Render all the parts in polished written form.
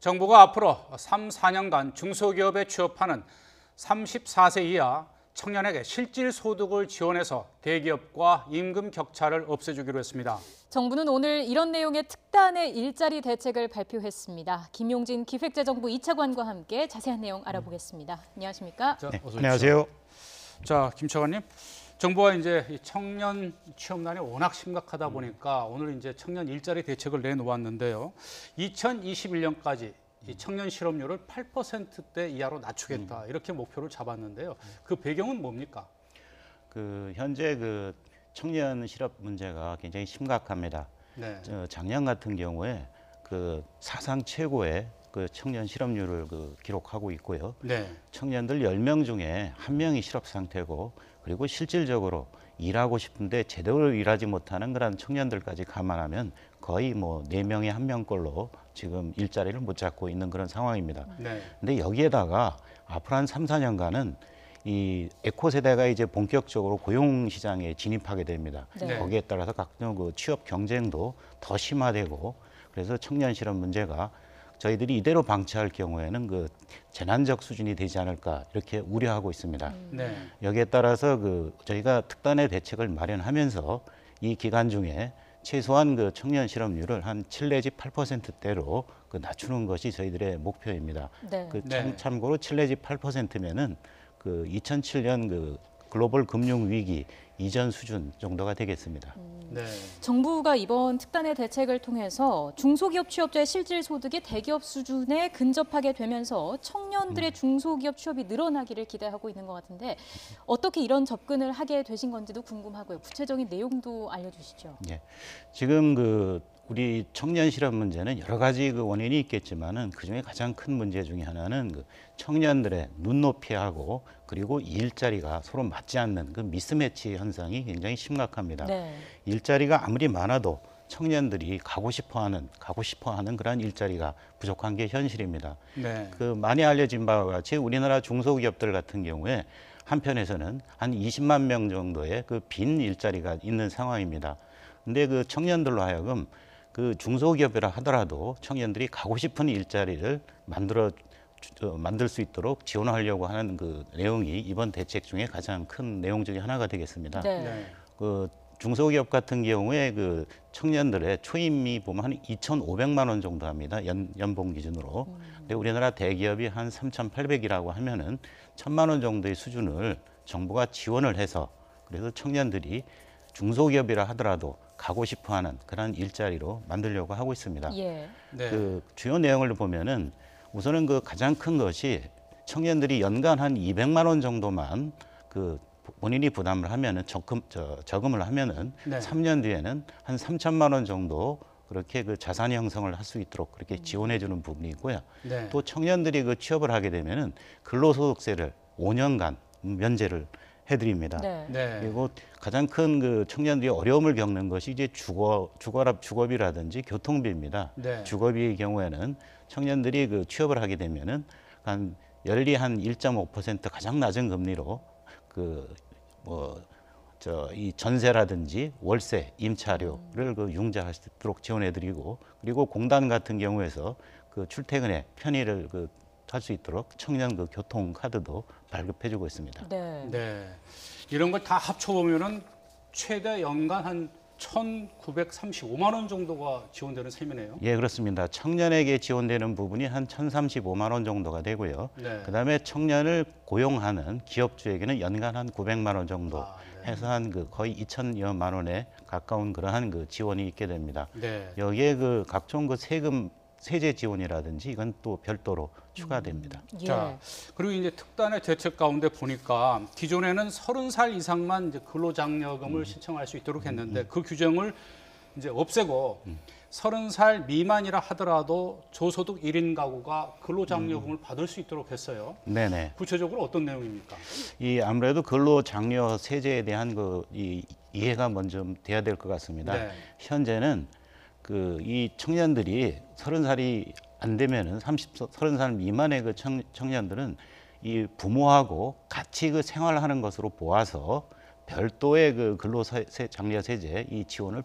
정부가 앞으로 3, 4년간 중소기업에 취업하는 34세 이하 청년에게 실질 소득을 지원해서 대기업과 임금 격차를 없애주기로 했습니다. 정부는 오늘 이런 내용의 특단의 일자리 대책을 발표했습니다. 김용진 기획재정부 2차관과 함께 자세한 내용 알아보겠습니다. 안녕하십니까? 자, 어서 안녕하세요. 자, 김 차관님. 정부가 이제 이 청년 취업난이 워낙 심각하다 보니까 오늘 이제 청년 일자리 대책을 내놓았는데요. 2021년까지 이 청년 실업률을 8%대 이하로 낮추겠다 이렇게 목표를 잡았는데요. 그 배경은 뭡니까? 현재 청년 실업 문제가 굉장히 심각합니다. 네. 작년 같은 경우에 사상 최고의 청년 실업률을 기록하고 있고요. 네. 청년들 10명 중에 1명이 실업 상태고, 그리고 실질적으로 일하고 싶은데 제대로 일하지 못하는 그런 청년들까지 감안하면 거의 4명에 1명꼴로 지금 일자리를 못 잡고 있는 그런 상황입니다. 네. 근데 여기에다가 앞으로 한 3, 4년간은 이 에코 세대가 이제 본격적으로 고용 시장에 진입하게 됩니다. 네. 거기에 따라서 각종 취업 경쟁도 더 심화되고, 그래서 청년 실업 문제가 저희들이 이대로 방치할 경우에는 재난적 수준이 되지 않을까 이렇게 우려하고 있습니다. 네. 여기에 따라서 저희가 특단의 대책을 마련하면서 이 기간 중에 최소한 청년 실업률을 한 7 내지 8%대로 낮추는 것이 저희들의 목표입니다. 네. 참고로 7 내지 8%면은 2007년 글로벌 금융 위기 이전 수준 정도가 되겠습니다. 네. 정부가 이번 특단의 대책을 통해서 중소기업 취업자의 실질 소득이 대기업 수준에 근접하게 되면서 청년들의 중소기업 취업이 늘어나기를 기대하고 있는 것 같은데 어떻게 이런 접근을 하게 되신 건지도 궁금하고요. 구체적인 내용도 알려주시죠. 예. 지금 우리 청년 실업 문제는 여러 가지 원인이 있겠지만은 그중에 가장 큰 문제 중에 하나는 청년들의 눈높이하고 그리고 일자리가 서로 맞지 않는 미스매치 현상이 굉장히 심각합니다. 네. 일자리가 아무리 많아도 청년들이 가고 싶어하는 그런 일자리가 부족한 게 현실입니다. 네. 많이 알려진 바와 같이 우리나라 중소기업들 같은 경우에 한편에서는 한 20만 명 정도의 빈 일자리가 있는 상황입니다. 근데 청년들로 하여금 중소기업이라 하더라도 청년들이 가고 싶은 일자리를 만들 수 있도록 지원하려고 하는 내용이 이번 대책 중에 가장 큰 내용 중에 하나가 되겠습니다. 네. 중소기업 같은 경우에 청년들의 초임이 보면 한 2,500만 원 정도 합니다. 연봉 기준으로. 근데 우리나라 대기업이 한 3,800이라고 하면은 1,000만 원 정도의 수준을 정부가 지원을 해서, 그래서 청년들이 중소기업이라 하더라도 가고 싶어하는 그런 일자리로 만들려고 하고 있습니다. 예. 네. 주요 내용을 보면은 우선은 가장 큰 것이 청년들이 연간 한 200만 원 정도만 본인이 부담을 하면은 저금을 하면은 네. 3년 뒤에는 한 3천만 원 정도 그렇게 자산 형성을 할 수 있도록 그렇게 지원해 주는 부분이 있고요. 네. 또 청년들이 취업을 하게 되면은 근로소득세를 5년간 면제를 해드립니다. 네. 네. 그리고 가장 큰 청년들이 어려움을 겪는 것이 이제 주거비라든지 교통비입니다. 네. 주거비의 경우에는 청년들이 취업을 하게 되면은 연리 한 1.5% 가장 낮은 금리로 이 전세라든지 월세, 임차료를 융자할 수 있도록 지원해드리고, 그리고 공단 같은 경우에서 출퇴근에 편의를 할 수 있도록 청년 교통 카드도 발급해주고 있습니다. 네. 네. 이런 걸 다 합쳐보면은 최대 연간 한 1,935만 원 정도가 지원되는 셈이네요. 예, 그렇습니다. 청년에게 지원되는 부분이 한 1,035만 원 정도가 되고요. 네. 그다음에 청년을 고용하는 기업주에게는 연간 한 900만 원 정도 네. 해서 한 거의 2천여만 원에 가까운 그러한 지원이 있게 됩니다. 네. 여기에 각종 세제 지원이라든지 이건 또 별도로 추가됩니다. 예. 자, 그리고 이제 특단의 대책 가운데 보니까 기존에는 30살 이상만 이제 근로장려금을 신청할 수 있도록 했는데 그 규정을 이제 없애고 30살 미만이라 하더라도 저소득 1인 가구가 근로장려금을 받을 수 있도록 했어요. 네네. 구체적으로 어떤 내용입니까? 아무래도 근로장려 세제에 대한 이해가 먼저 돼야 될 것 같습니다. 네. 현재는 이 청년들이 30살이 안 되면은 30살 미만의 청년들은 이 부모하고 같이 생활하는 것으로 보아서 별도의 근로장려 세제 이 지원을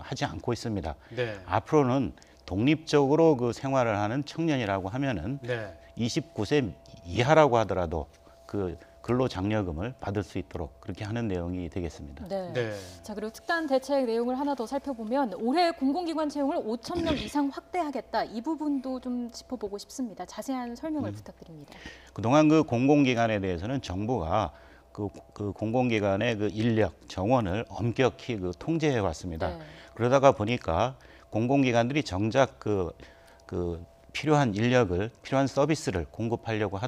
하지 않고 있습니다. 네. 앞으로는 독립적으로 그 생활을 하는 청년이라고 하면은 네. 29세 이하라고 하더라도 그 근로장려금을 받을 수 있도록 그렇게 하는 내용이 되겠습니다. 네. 네. 자, 그리고 특단 대책 내용을 하나 더 살펴보면 올해 공공기관 채용을 5천 명 이상 확대하겠다. 이 부분도 좀 짚어보고 싶습니다. 자세한 설명을 부탁드립니다. 그동안 그 공공기관에 대해서는 정부가 그 공공기관의 그 인력, 정원을 엄격히 그 통제해 왔습니다. 네. 그러다가 보니까 공공기관들이 정작 그 필요한 인력을, 필요한 서비스를 공급하려고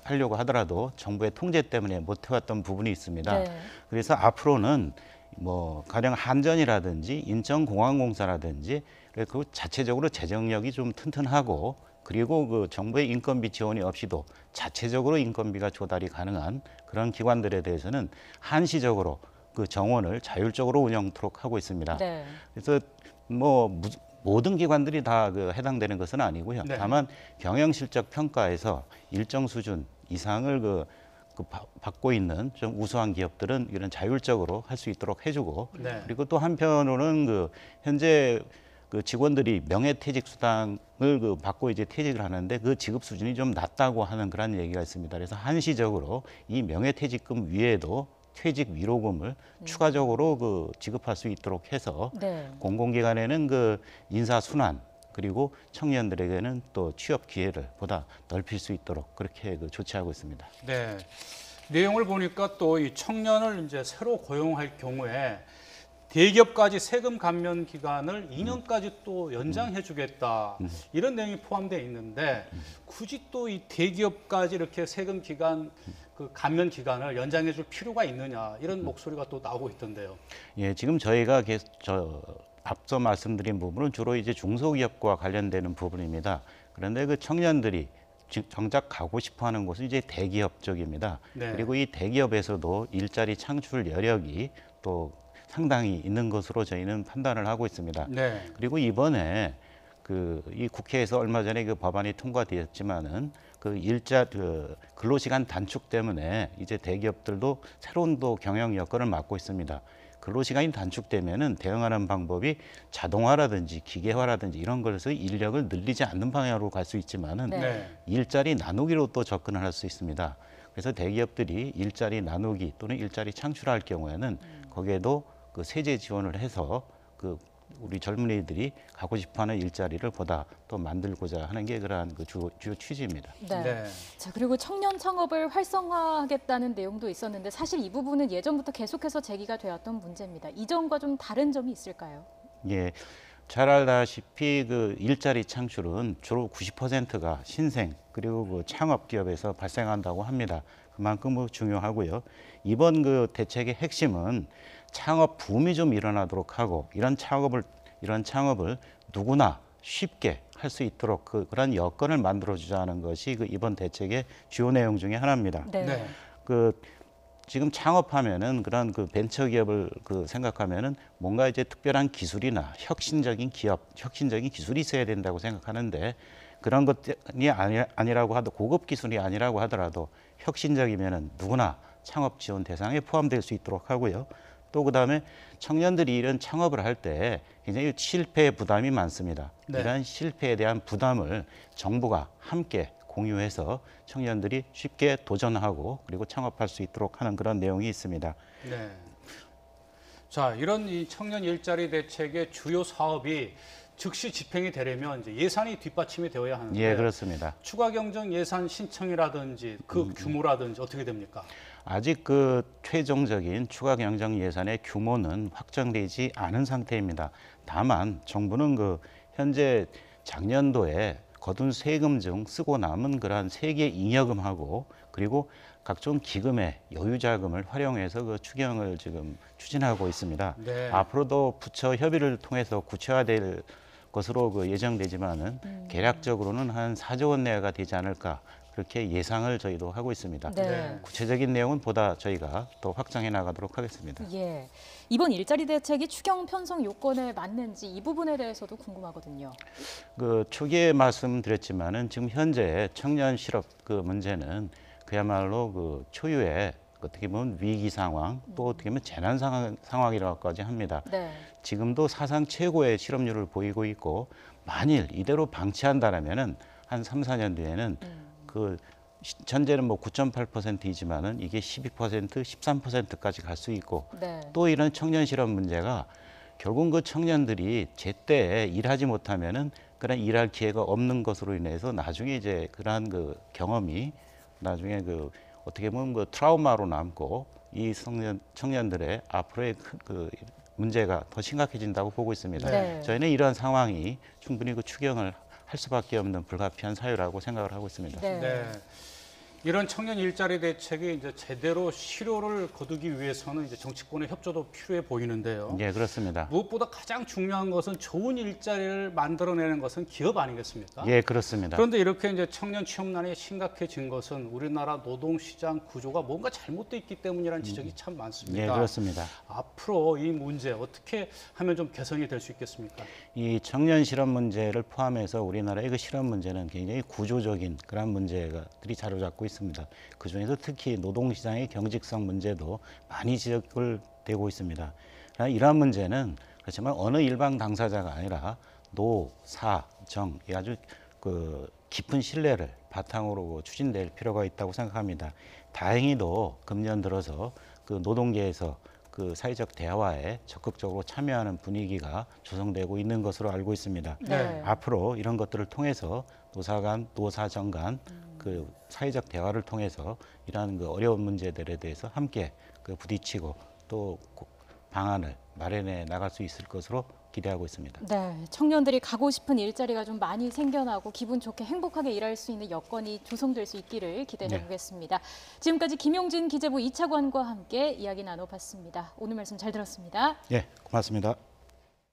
하려고 하더라도 정부의 통제 때문에 못 해왔던 부분이 있습니다. 네. 그래서 앞으로는 뭐 가령 한전이라든지 인천공항공사라든지 그 자체적으로 재정력이 좀 튼튼하고 그리고 그 정부의 인건비 지원이 없이도 자체적으로 인건비가 조달이 가능한 그런 기관들에 대해서는 한시적으로 그 정원을 자율적으로 운영토록 하고 있습니다. 네. 그래서 뭐 모든 기관들이 다 그 해당되는 것은 아니고요. 네. 다만 경영실적 평가에서 일정 수준 이상을 받고 있는 좀 우수한 기업들은 이런 자율적으로 할 수 있도록 해주고 네. 그리고 또 한편으로는 그 현재 그 직원들이 명예퇴직 수당을 그 받고 이제 퇴직을 하는데 그 지급 수준이 좀 낮다고 하는 그런 얘기가 있습니다. 그래서 한시적으로 이 명예퇴직금 위에도 퇴직 위로금을 추가적으로 그 지급할 수 있도록 해서 네. 공공기관에는 그 인사 순환 그리고 청년들에게는 또 취업 기회를 보다 넓힐 수 있도록 그렇게 그 조치하고 있습니다. 네. 내용을 보니까 또 이 청년을 이제 새로 고용할 경우에 대기업까지 세금 감면 기간을 2년까지 또 연장해 주겠다. 이런 내용이 포함되어 있는데 굳이 또 이 대기업까지 이렇게 세금 기간 그 감면 기간을 연장해 줄 필요가 있느냐. 이런 목소리가 또 나오고 있던데요. 예, 지금 저희가 앞서 말씀드린 부분은 주로 이제 중소기업과 관련되는 부분입니다. 그런데 그 청년들이 정작 가고 싶어 하는 곳은 이제 대기업 쪽입니다. 네. 그리고 이 대기업에서도 일자리 창출 여력이 또 상당히 있는 것으로 저희는 판단을 하고 있습니다. 네. 그리고 이번에 이 국회에서 얼마 전에 그 법안이 통과되었지만은 근로시간 단축 때문에 이제 대기업들도 새로운 또 경영 여건을 맞고 있습니다. 근로시간이 단축되면은 대응하는 방법이 자동화라든지 기계화라든지 이런 것에서 인력을 늘리지 않는 방향으로 갈 수 있지만은 네. 네. 일자리 나누기로 또 접근을 할 수 있습니다. 그래서 대기업들이 일자리 나누기 또는 일자리 창출할 경우에는 거기에도 그 세제 지원을 해서 우리 젊은이들이 가고 싶어하는 일자리를 보다 또 만들고자 하는 게 그러한 그 주요 취지입니다. 네. 네. 자, 그리고 청년 창업을 활성화하겠다는 내용도 있었는데 사실 이 부분은 예전부터 계속해서 제기가 되었던 문제입니다. 이전과 좀 다른 점이 있을까요? 예, 잘 알다시피 그 일자리 창출은 주로 90%가 신생 그리고 그 창업 기업에서 발생한다고 합니다. 그만큼 중요하고요. 이번 그 대책의 핵심은 창업 붐이 좀 일어나도록 하고 이런 창업을 누구나 쉽게 할 수 있도록 그런 여건을 만들어주자는 것이 그 이번 대책의 주요 내용 중에 하나입니다. 네. 네. 지금 창업하면은 그런 벤처 기업을 생각하면은 뭔가 이제 특별한 기술이나 혁신적인 기술이 있어야 된다고 생각하는데 그런 것이 아니라고 하도 고급 기술이 아니라고 하더라도 혁신적이면은 누구나 창업 지원 대상에 포함될 수 있도록 하고요. 또 그다음에 청년들이 이런 창업을 할 때 굉장히 실패 부담이 많습니다. 네. 이러한 실패에 대한 부담을 정부가 함께 공유해서 청년들이 쉽게 도전하고 그리고 창업할 수 있도록 하는 그런 내용이 있습니다. 네. 자, 이런 이 청년 일자리 대책의 주요 사업이 즉시 집행이 되려면 이제 예산이 뒷받침이 되어야 하는데 예, 그렇습니다. 추가 경정 예산 신청이라든지 그 규모라든지 어떻게 됩니까? 아직 최종적인 추가 경정 예산의 규모는 확정되지 않은 상태입니다. 다만 정부는 현재 작년도에 거둔 세금 중 쓰고 남은 그러한 세계 잉여금하고 그리고 각종 기금의 여유 자금을 활용해서 추경을 지금 추진하고 있습니다. 네. 앞으로도 부처 협의를 통해서 구체화될 것으로 예정되지만은 계략적으로는 한 4조 원 내외가 되지 않을까 그렇게 예상을 저희도 하고 있습니다. 네. 구체적인 내용은 보다 저희가 또 확장해 나가도록 하겠습니다. 예. 이번 일자리 대책이 추경 편성 요건에 맞는지 이 부분에 대해서도 궁금하거든요. 초기에 말씀드렸지만은 지금 현재 청년 실업 문제는 그야말로 초유의 어떻게 보면 위기 상황 또 어떻게 보면 재난 상황이라고까지 합니다. 네. 지금도 사상 최고의 실업률을 보이고 있고 만일 이대로 방치한다라면은 한 3, 4년 뒤에는 그 현재는 뭐 9.8%이지만은 이게 12%, 13%까지 갈 수 있고 네. 또 이런 청년 실업 문제가 결국 그 청년들이 제때 일하지 못하면은 그런 일할 기회가 없는 것으로 인해서 나중에 이제 그러한 그 경험이 나중에 그 어떻게 보면 그 트라우마로 남고 이 청년들의 앞으로의 그 문제가 더 심각해진다고 보고 있습니다. 네. 저희는 이러한 상황이 충분히 그 추경을 할 수밖에 없는 불가피한 사유라고 생각을 하고 있습니다. 네. 네. 이런 청년 일자리 대책이 이제 제대로 실효를 거두기 위해서는 이제 정치권의 협조도 필요해 보이는데요. 예, 그렇습니다. 무엇보다 가장 중요한 것은 좋은 일자리를 만들어내는 것은 기업 아니겠습니까? 예, 그렇습니다. 그런데 이렇게 이제 청년 취업난이 심각해진 것은 우리나라 노동시장 구조가 뭔가 잘못돼 있기 때문이라는 지적이 참 많습니다. 예, 그렇습니다. 앞으로 이 문제 어떻게 하면 좀 개선이 될 수 있겠습니까? 이 청년 실업 문제를 포함해서 우리나라의 그 실업 문제는 굉장히 구조적인 그런 문제들이 자리잡고 있습니다. 그 중에서 특히 노동시장의 경직성 문제도 많이 지적을 되고 있습니다. 이러한 문제는 그렇지만 어느 일방 당사자가 아니라 노, 사, 정, 이 아주 그 깊은 신뢰를 바탕으로 추진될 필요가 있다고 생각합니다. 다행히도 금년 들어서 그 노동계에서 그 사회적 대화에 적극적으로 참여하는 분위기가 조성되고 있는 것으로 알고 있습니다. 네. 앞으로 이런 것들을 통해서 노사 간, 노사 정 간 그 사회적 대화를 통해서 이러한 그 어려운 문제들에 대해서 함께 그 부딪히고 또 방안을 마련해 나갈 수 있을 것으로 기대하고 있습니다. 네, 청년들이 가고 싶은 일자리가 좀 많이 생겨나고 기분 좋게 행복하게 일할 수 있는 여건이 조성될 수 있기를 기대해 보겠습니다. 지금까지 김용진 기재부 이차관과 함께 이야기 나눠봤습니다. 오늘 말씀 잘 들었습니다. 예, 고맙습니다.